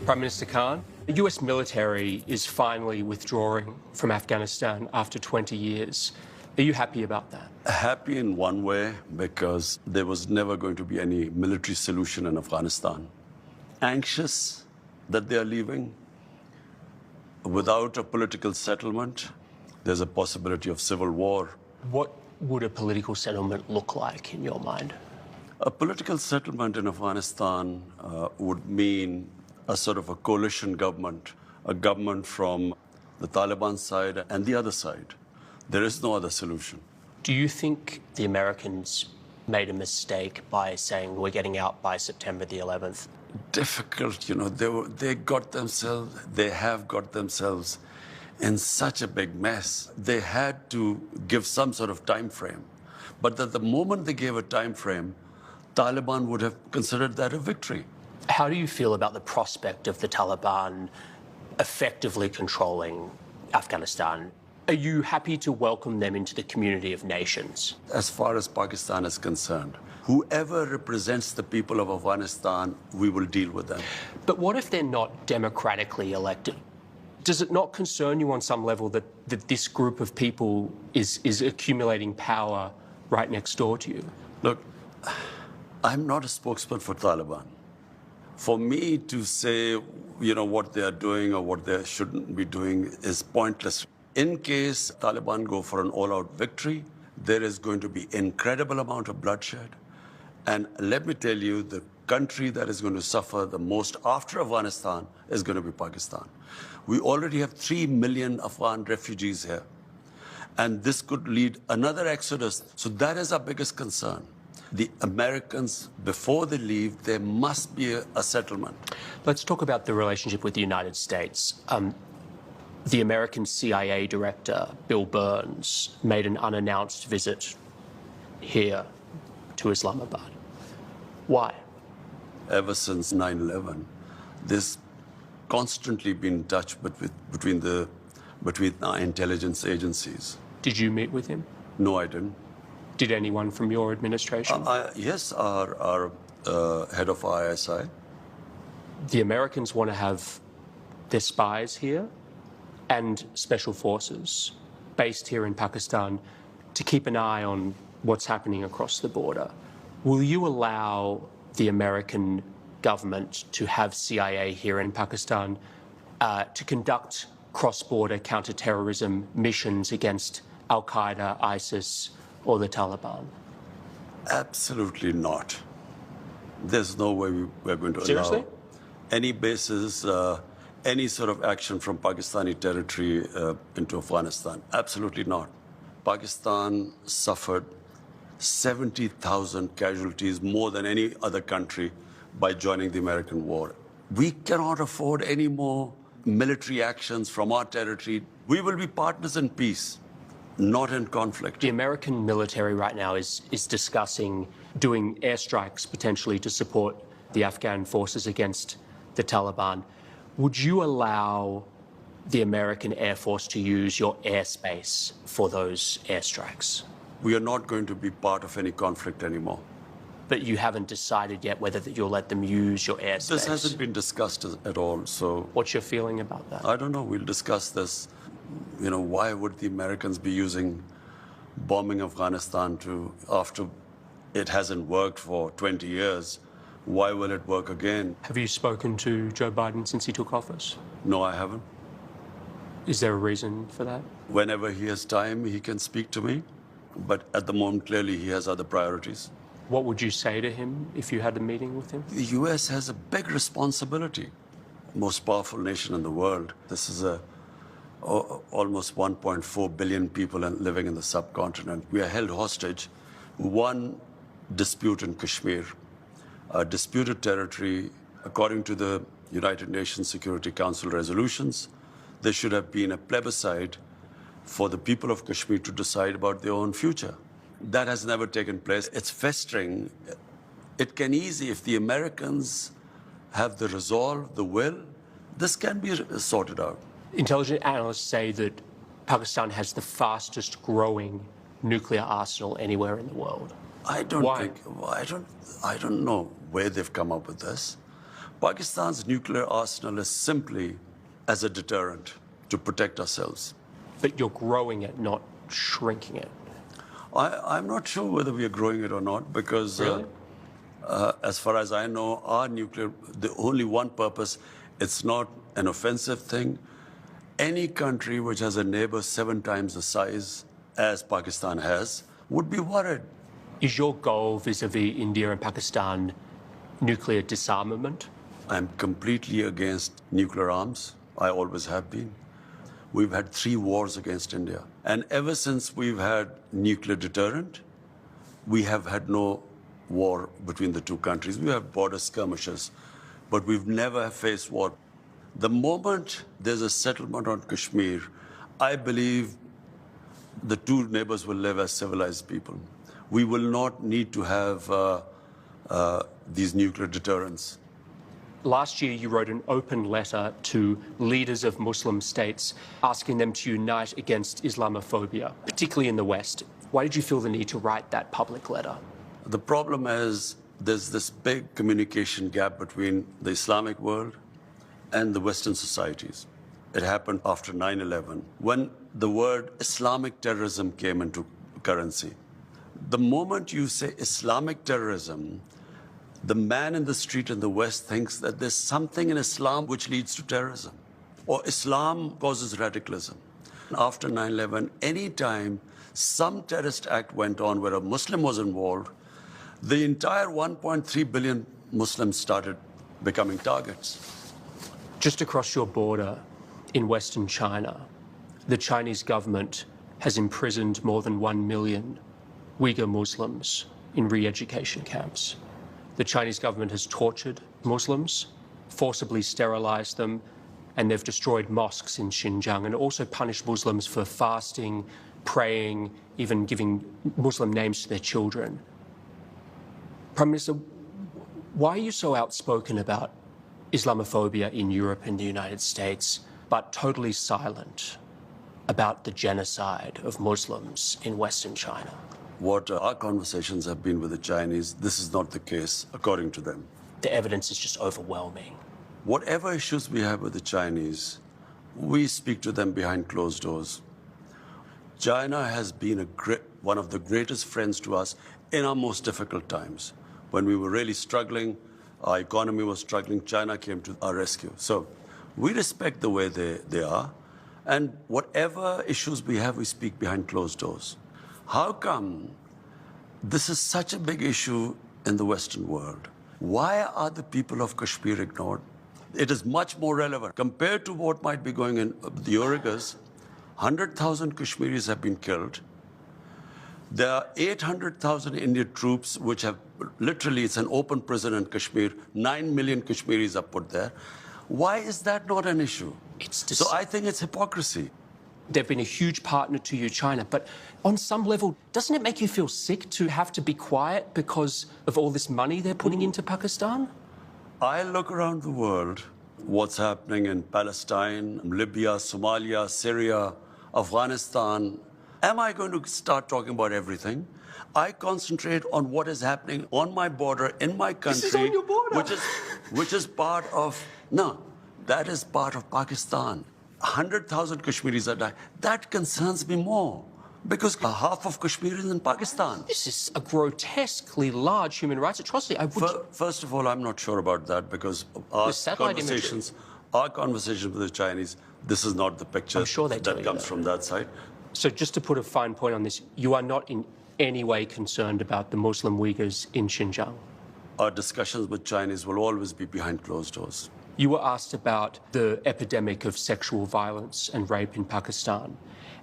Prime Minister Khan, the US military is finally withdrawing from Afghanistan after 20 years. Are you happy about that? Happy in one way, because there was never going to be any military solution in Afghanistan. Anxious that they are leaving. Without a political settlement, there's a possibility of civil war. What would a political settlement look like in your mind? A political settlement in Afghanistan would mean a sort of a coalition government, a government from the Taliban side and the other side. There is no other solution. Do you think the Americans made a mistake by saying we're getting out by September the 11th? Difficult, you know, they have got themselves in such a big mess. They had to give some sort of time frame. But at the moment they gave a time frame, Taliban would have considered that a victory. How do you feel about the prospect of the Taliban effectively controlling Afghanistan? Are you happy to welcome them into the community of nations? As far as Pakistan is concerned, whoever represents the people of Afghanistan, we will deal with them. But what if they're not democratically elected? Does it not concern you on some level that this group of people is accumulating power right next door to you? Look, I'm not a spokesman for Taliban. For me to say, you know, what they are doing or what they shouldn't be doing is pointless. In case Taliban go for an all-out victory, there is going to be incredible amount of bloodshed. And let me tell you, the country that is going to suffer the most after Afghanistan is going to be Pakistan. We already have 3 million Afghan refugees here. And this could lead another exodus. So that is our biggest concern. The Americans, before they leave, there must be a settlement. Let's talk about the relationship with the United States. The American CIA director, Bill Burns, made an unannounced visit here to Islamabad. Why? Ever since 9/11, there's constantly been touch between our intelligence agencies. Did you meet with him? No, I didn't. Did anyone from your administration? Yes, our head of ISI. The Americans want to have their spies here and special forces based here in Pakistan to keep an eye on what's happening across the border. Will you allow the American government to have CIA here in Pakistan to conduct cross-border counter-terrorism missions against Al-Qaeda, ISIS, or the Taliban? Absolutely not. There's no way we're going to Seriously? allow any bases, any sort of action from Pakistani territory into Afghanistan. Absolutely not. Pakistan suffered 70,000 casualties, more than any other country, by joining the American war. We cannot afford any more military actions from our territory. We will be partners in peace, not in conflict. The American military right now is discussing doing airstrikes potentially to support the Afghan forces against the Taliban. Would you allow the American Air Force to use your airspace for those airstrikes? We are not going to be part of any conflict anymore. But you haven't decided yet whether you'll let them use your airspace? This hasn't been discussed at all, so... What's your feeling about that? I don't know. We'll discuss this. You know, why would the Americans be using bombing Afghanistan after it hasn't worked for 20 years? Why will it work again? Have you spoken to Joe Biden since he took office? No, I haven't. Is there a reason for that? Whenever he has time, he can speak to me. But at the moment, clearly, he has other priorities. What would you say to him if you had a meeting with him? The U.S. has a big responsibility. Most powerful nation in the world. This is almost 1.4 billion people living in the subcontinent. We are held hostage. One dispute in Kashmir, a disputed territory, according to the United Nations Security Council resolutions, there should have been a plebiscite for the people of Kashmir to decide about their own future. That has never taken place. It's festering. It can easily, if the Americans have the resolve, the will, this can be sorted out. Intelligence analysts say that Pakistan has the fastest growing nuclear arsenal anywhere in the world. I don't know where they've come up with this, Pakistan's nuclear arsenal is simply as a deterrent to protect ourselves. But you're growing it, not shrinking it. I'm not sure whether we are growing it or not because, Really? as far as I know, our nuclear, the only one purpose, it's not an offensive thing. Any country which has a neighbor 7 times the size as Pakistan has would be worried. Is your goal vis-a-vis India and Pakistan nuclear disarmament? I'm completely against nuclear arms. I always have been. We've had 3 wars against India. And ever since we've had nuclear deterrent, we have had no war between the 2 countries. We have border skirmishes, but we've never faced war. The moment there's a settlement on Kashmir, I believe the 2 neighbors will live as civilized people. We will not need to have these nuclear deterrents. Last year, you wrote an open letter to leaders of Muslim states asking them to unite against Islamophobia, particularly in the West. Why did you feel the need to write that public letter? The problem is there's this big communication gap between the Islamic world and the Western societies. It happened after 9/11, when the word Islamic terrorism came into currency. The moment you say Islamic terrorism, the man in the street in the West thinks that there's something in Islam which leads to terrorism, or Islam causes radicalism. After 9/11, any time some terrorist act went on where a Muslim was involved, the entire 1.3 billion Muslims started becoming targets. Just across your border in Western China, the Chinese government has imprisoned more than 1 million Uyghur Muslims in re-education camps. The Chinese government has tortured Muslims, forcibly sterilized them, and they've destroyed mosques in Xinjiang and also punished Muslims for fasting, praying, even giving Muslim names to their children. Prime Minister, why are you so outspoken about Islamophobia in Europe and the United States, but totally silent about the genocide of Muslims in Western China? What our conversations have been with the Chinese, this is not the case, according to them. The evidence is just overwhelming. Whatever issues we have with the Chinese, we speak to them behind closed doors. China has been one of the greatest friends to us in our most difficult times. When we were really struggling, our economy was struggling, China came to our rescue. So we respect the way they are, and whatever issues we have, we speak behind closed doors. How come this is such a big issue in the Western world? Why are the people of Kashmir ignored? It is much more relevant. Compared to what might be going in the Uyghurs, 100,000 Kashmiris have been killed. There are 800,000 Indian troops which have literally, it's an open prison in Kashmir. 9 million Kashmiris are put there. Why is that not an issue? So I think it's hypocrisy. They've been a huge partner to you, China, but on some level, doesn't it make you feel sick to have to be quiet because of all this money they're putting into Pakistan? I look around the world, what's happening in Palestine, Libya, Somalia, Syria, Afghanistan. Am I going to start talking about everything? I concentrate on what is happening on my border, in my country. This is on your border. Which is part of, no, that is part of Pakistan. 100,000 Kashmiris are dying. That concerns me more because half of Kashmir is in Pakistan. This is a grotesquely large human rights atrocity. First of all, I'm not sure about that because our conversations with the Chinese, this is not the picture that comes from that side. So just to put a fine point on this, you are not in any way concerned about the Muslim Uyghurs in Xinjiang? Our discussions with Chinese will always be behind closed doors. You were asked about the epidemic of sexual violence and rape in Pakistan,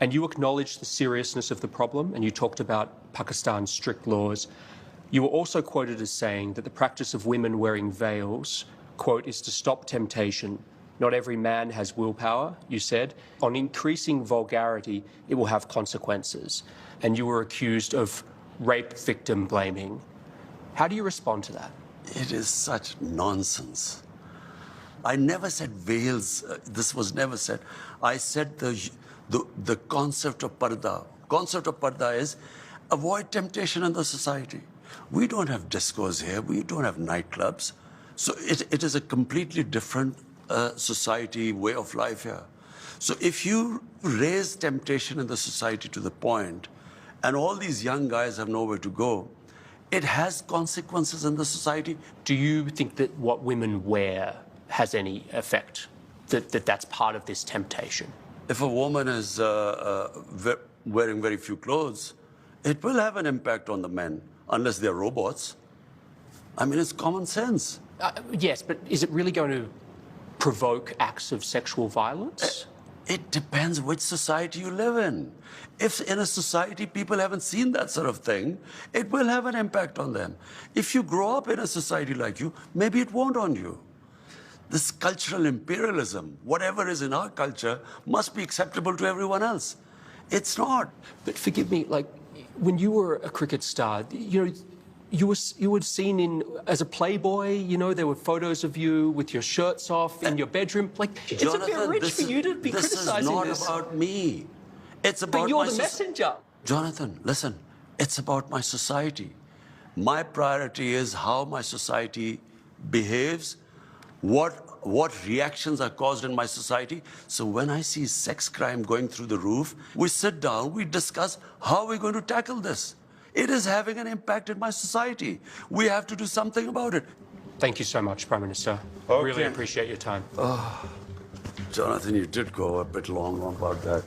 and you acknowledged the seriousness of the problem, and you talked about Pakistan's strict laws. You were also quoted as saying that the practice of women wearing veils, quote, is to stop temptation. Not every man has willpower, you said. On increasing vulgarity, it will have consequences. And you were accused of rape victim blaming. How do you respond to that? It is such nonsense. I never said veils. This was never said. I said the concept of parda. Concept of parda is avoid temptation in the society. We don't have discos here. We don't have nightclubs. So it is a completely different society, way of life here. So if you raise temptation in the society to the point, and all these young guys have nowhere to go, it has consequences in the society. Do you think that what women wear has any effect? That's part of this temptation? If a woman is wearing very few clothes, it will have an impact on the men, unless they're robots. I mean, it's common sense. Yes, but is it really going to provoke acts of sexual violence? It depends which society you live in. If in a society people haven't seen that sort of thing, it will have an impact on them. If you grow up in a society like you, maybe it won't on you. This cultural imperialism, whatever is in our culture, must be acceptable to everyone else. It's not. But forgive me, like, when you were a cricket star, you know, you were seen as a playboy, you know, there were photos of you with your shirts off in your bedroom. Like, it's Jonathan, a bit rich for you to be criticizing this. This is not about me. It's about but you're the messenger. Jonathan, listen, it's about my society. My priority is how my society behaves, what reactions are caused in my society. So when I see sex crime going through the roof, we sit down, we discuss how we're going to tackle this. It is having an impact in my society. We have to do something about it. Thank you so much, Prime Minister. Okay. Really appreciate your time. Jonathan, you did go a bit long about that.